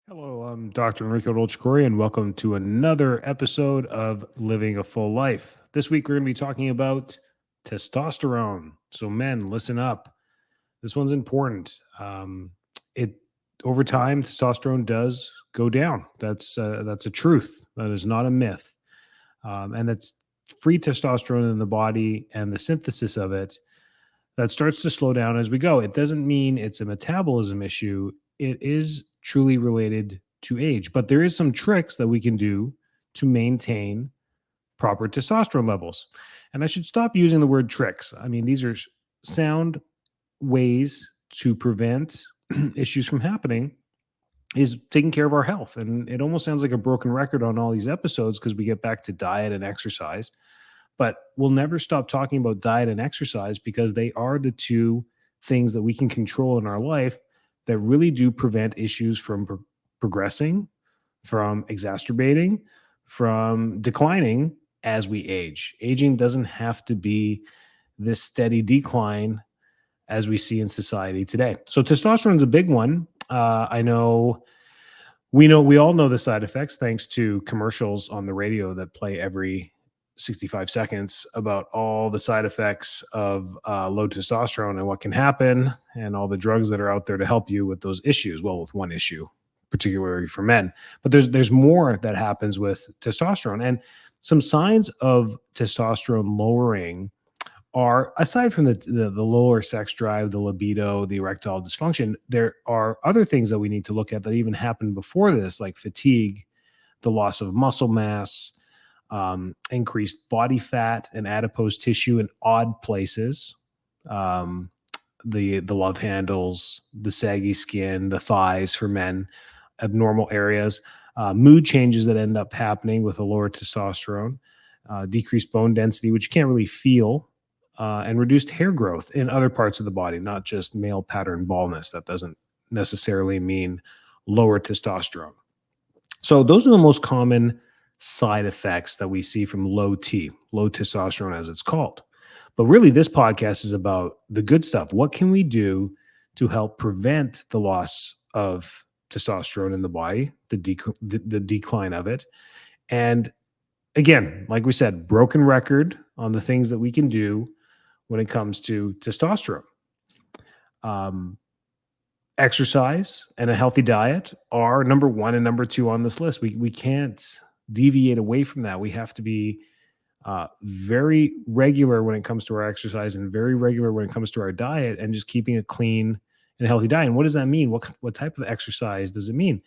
Hello, I'm Dr. Enrico Dolcecore, and welcome to another episode of Living a Full Life. This week, we're going to be talking about testosterone. So, men, listen up. This one's important. It Over time, testosterone does go down. That's a truth. That is not a myth. And that's free testosterone in the body and the synthesis of it that starts to slow down as we go. It doesn't mean it's a metabolism issue. It is truly related to age, but there is some tricks that we can do to maintain proper testosterone levels. And I should stop using the word tricks. I mean, these are sound ways to prevent issues from happening is taking care of our health. And it almost sounds like a broken record on all these episodes because we get back to diet and exercise, but we'll never stop talking about diet and exercise because they are the two things that we can control in our life that really do prevent issues from progressing, from exacerbating, from declining as we age. Aging doesn't have to be this steady decline as we see in society today. So testosterone is a big one. We all know the side effects thanks to commercials on the radio that play every 65 seconds about all the side effects of low testosterone and what can happen and all the drugs that are out there to help you with those issues. Well, with one issue, particularly for men, but there's more that happens with testosterone, and some signs of testosterone lowering are, aside from the lower sex drive, the libido, the erectile dysfunction, there are other things that we need to look at that even happened before this, like fatigue, the loss of muscle mass, increased body fat and adipose tissue in odd places, um, the love handles, the saggy skin, the thighs for men, abnormal areas, mood changes that end up happening with a lower testosterone, decreased bone density, which you can't really feel, and reduced hair growth in other parts of the body, not just male pattern baldness. That doesn't necessarily mean lower testosterone. So those are the most common side effects that we see from low testosterone, as it's called. But really, this podcast is about the good stuff. What can we do to help prevent the loss of testosterone in the body, the decline of it? And again, like we said, broken record on the things that we can do when it comes to testosterone. Um, Exercise and a healthy diet are number one and number two on this list. We can't deviate away from that. We have to be very regular when it comes to our exercise and very regular when it comes to our diet, and just keeping a clean and healthy diet. And what does that mean? What type of exercise does it mean?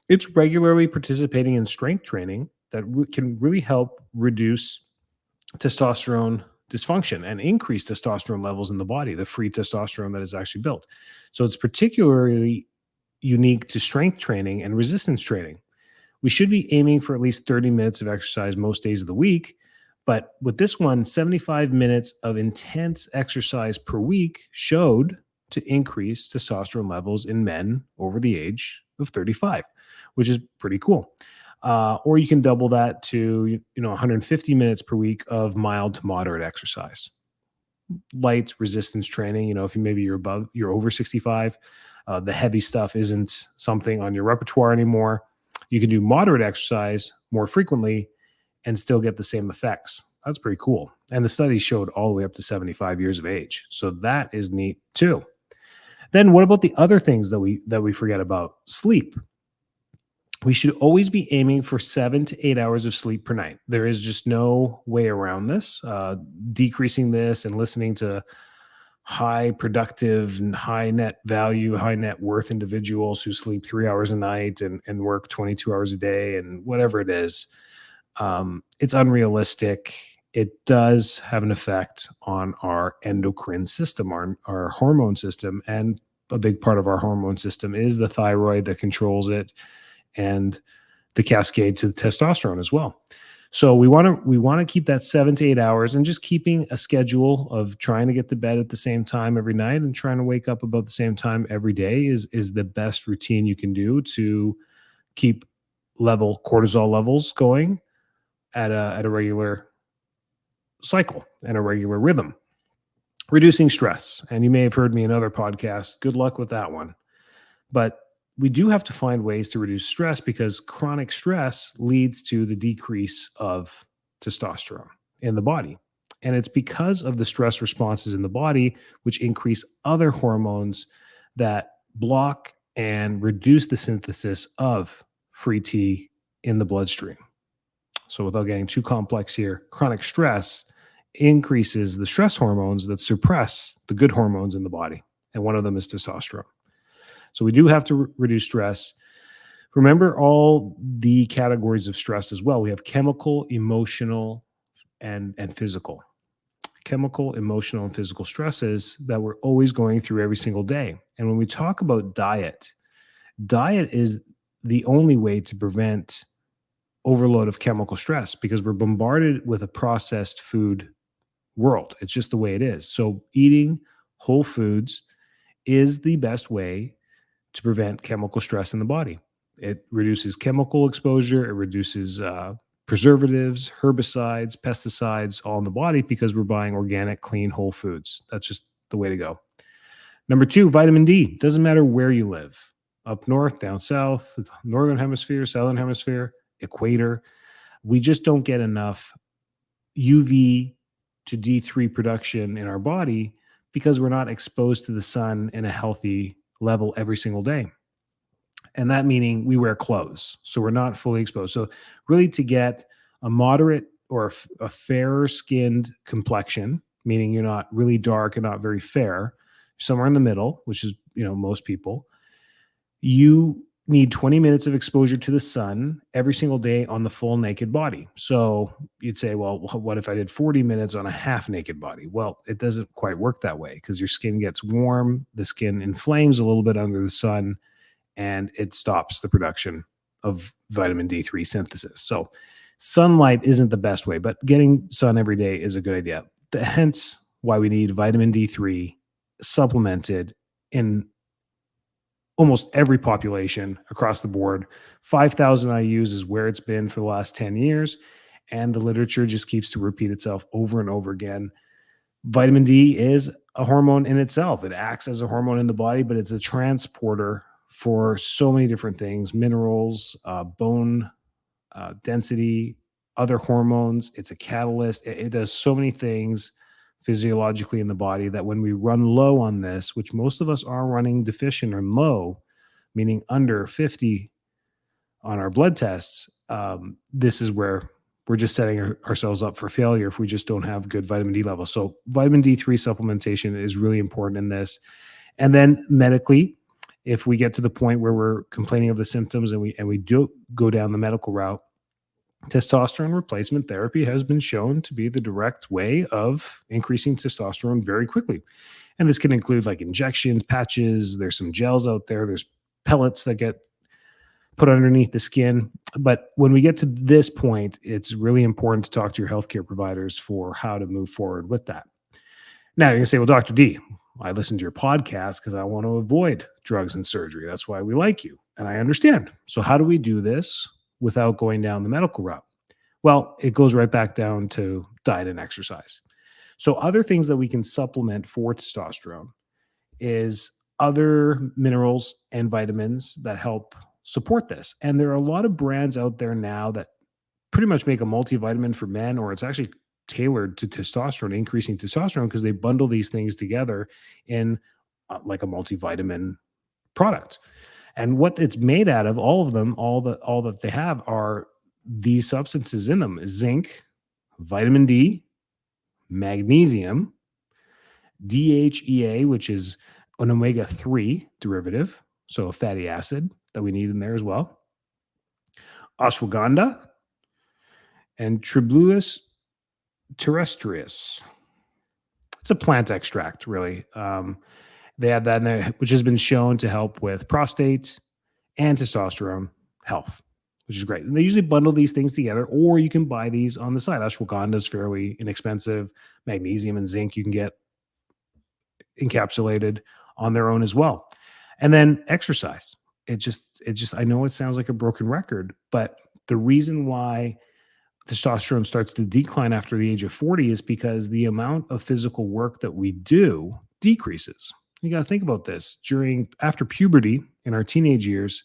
It's regularly participating in strength training that can really help reduce testosterone dysfunction and increase testosterone levels in the body, the free testosterone that is actually built. So it's particularly unique to strength training and resistance training. We should be aiming for at least 30 minutes of exercise most days of the week. But with this one, 75 minutes of intense exercise per week showed to increase testosterone levels in men over the age of 35, which is pretty cool. Or you can double that to 150 minutes per week of mild to moderate exercise, light resistance training. If you're over 65, the heavy stuff isn't something on your repertoire anymore. You can do moderate exercise more frequently and still get the same effects. That's pretty cool. And the study showed all the way up to 75 years of age. So that is neat too. Then what about the other things that we forget about? Sleep. We should always be aiming for 7 to 8 hours of sleep per night. There is just no way around this. Decreasing this and listening to high productive and high net value, high net worth individuals who sleep 3 hours a night and work 22 hours a day and whatever it is, it's unrealistic. It does have an effect on our endocrine system, our hormone system. And a big part of our hormone system is the thyroid that controls it, and the cascade to the testosterone as well. So we want to keep that 7 to 8 hours, and just keeping a schedule of trying to get to bed at the same time every night and trying to wake up about the same time every day is the best routine you can do to keep cortisol levels going at a regular cycle and a regular rhythm. Reducing stress, and you may have heard me in other podcasts. Good luck with that one. But we do have to find ways to reduce stress because chronic stress leads to the decrease of testosterone in the body. And it's because of the stress responses in the body, which increase other hormones that block and reduce the synthesis of free T in the bloodstream. So, without getting too complex here, chronic stress increases the stress hormones that suppress the good hormones in the body. And one of them is testosterone. So, we do have to reduce stress. Remember all the categories of stress as well. We have chemical, emotional, and physical. Chemical, emotional, and physical stresses that we're always going through every single day. And when we talk about diet, diet is the only way to prevent overload of chemical stress because we're bombarded with a processed food world. It's just the way it is. So eating whole foods is the best way to prevent chemical stress in the body. It reduces chemical exposure, it reduces preservatives, herbicides, pesticides, all in the body because we're buying organic, clean, whole foods. That's just the way to go. Number two, vitamin D. Doesn't matter where you live, up north, down south, northern hemisphere, southern hemisphere, equator. We just don't get enough UV to D3 production in our body because we're not exposed to the sun in a healthy level every single day. And that meaning we wear clothes. So we're not fully exposed. So, really, to get a moderate or a fairer skinned complexion, meaning you're not really dark and not very fair, somewhere in the middle, which is, most people, you need 20 minutes of exposure to the sun every single day on the full naked body. So you'd say, well, what if I did 40 minutes on a half naked body? Well, it doesn't quite work that way because your skin gets warm, the skin inflames a little bit under the sun, and it stops the production of vitamin D3 synthesis. So sunlight isn't the best way, but getting sun every day is a good idea. Hence why we need vitamin D3 supplemented in almost every population across the board. 5,000 IUs is where it's been for the last 10 years. And the literature just keeps to repeat itself over and over again. Vitamin D is a hormone in itself. It acts as a hormone in the body, but it's a transporter for so many different things: minerals, bone density, other hormones. It's a catalyst. It does so many things physiologically in the body that when we run low on this, which most of us are running deficient or low, meaning under 50 on our blood tests, this is where we're just setting ourselves up for failure if we just don't have good vitamin D levels. So vitamin D3 supplementation is really important in this. And then medically, if we get to the point where we're complaining of the symptoms and we do go down the medical route, testosterone replacement therapy has been shown to be the direct way of increasing testosterone very quickly. And this can include like injections, patches, there's some gels out there, there's pellets that get put underneath the skin. But when we get to this point, it's really important to talk to your healthcare providers for how to move forward with that. Now you're gonna say, well, Dr. D, I listen to your podcast because I want to avoid drugs and surgery. That's why we like you. And I understand. So how do we do this without going down the medical route? Well, it goes right back down to diet and exercise. So other things that we can supplement for testosterone is other minerals and vitamins that help support this. And there are a lot of brands out there now that pretty much make a multivitamin for men, or it's actually tailored to testosterone, increasing testosterone, because they bundle these things together in like a multivitamin product. And what it's made out of, all of them, all that they have are these substances in them: zinc, vitamin D, magnesium, DHEA, which is an omega-3 derivative, so a fatty acid that we need in there as well, ashwagandha, and Tribulus terrestrius. It's a plant extract, really. They have that in there, which has been shown to help with prostate and testosterone health, which is great. And they usually bundle these things together, or you can buy these on the side. Ashwagandha is fairly inexpensive. Magnesium and zinc you can get encapsulated on their own as well. And then exercise. I know it sounds like a broken record, but the reason why testosterone starts to decline after the age of 40 is because the amount of physical work that we do decreases. You got to think about this. After puberty in our teenage years,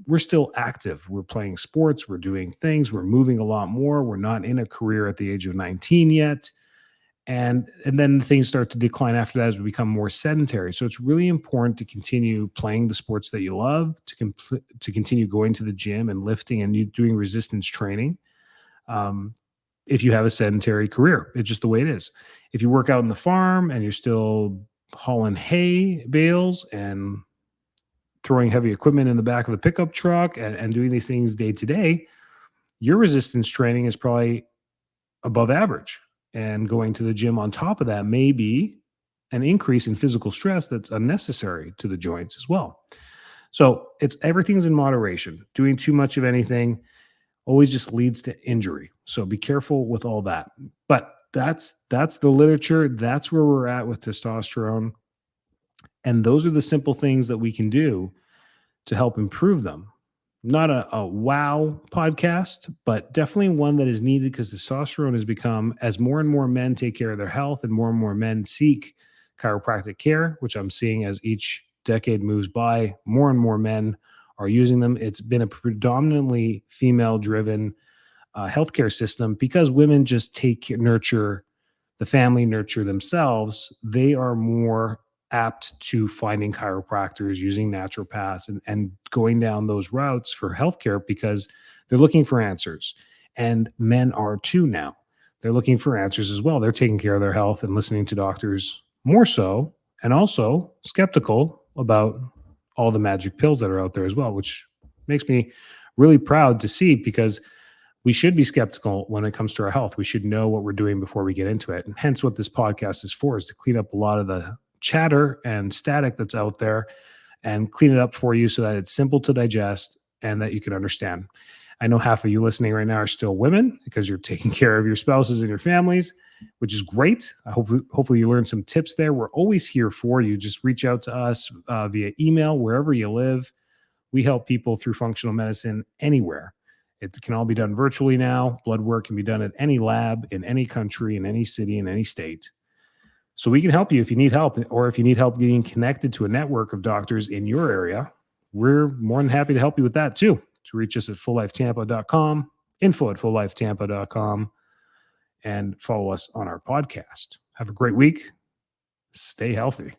we're still active. We're playing sports, we're doing things, we're moving a lot more. We're not in a career at the age of 19 yet. And then things start to decline after that as we become more sedentary. So it's really important to continue playing the sports that you love, to continue going to the gym and lifting and you doing resistance training. Um, if you have a sedentary career, it's just the way it is. If you work out in the farm and you're still hauling hay bales and throwing heavy equipment in the back of the pickup truck and doing these things day to day, your resistance training is probably above average. And going to the gym on top of that may be an increase in physical stress that's unnecessary to the joints as well. So it's everything's in moderation. Doing too much of anything always just leads to injury. So be careful with all that. But that's the literature. That's where we're at with testosterone. And those are the simple things that we can do to help improve them. Not a wow podcast, but definitely one that is needed because testosterone has become, as more and more men take care of their health and more men seek chiropractic care, which I'm seeing as each decade moves by, more and more men are using them. It's been a predominantly female driven healthcare system because women just nurture the family, nurture themselves. They are more apt to finding chiropractors, using naturopaths, and going down those routes for healthcare because they're looking for answers. And men are too now. They're looking for answers as well. They're taking care of their health and listening to doctors more so, and also skeptical about all the magic pills that are out there as well, which makes me really proud to see because we should be skeptical when it comes to our health. We should know what we're doing before we get into it. And hence what this podcast is for, is to clean up a lot of the chatter and static that's out there and clean it up for you so that it's simple to digest and that you can understand. I know half of you listening right now are still women because you're taking care of your spouses and your families, which is great. Hopefully you learned some tips there. We're always here for you. Just reach out to us via email, wherever you live. We help people through functional medicine anywhere. It can all be done virtually now. Blood work can be done at any lab in any country, in any city, in any state. So we can help you if you need help, or if you need help getting connected to a network of doctors in your area. We're more than happy to help you with that too. To reach us at fulllifetampa.com, info@fulllifetampa.com, and follow us on our podcast. Have a great week. Stay healthy.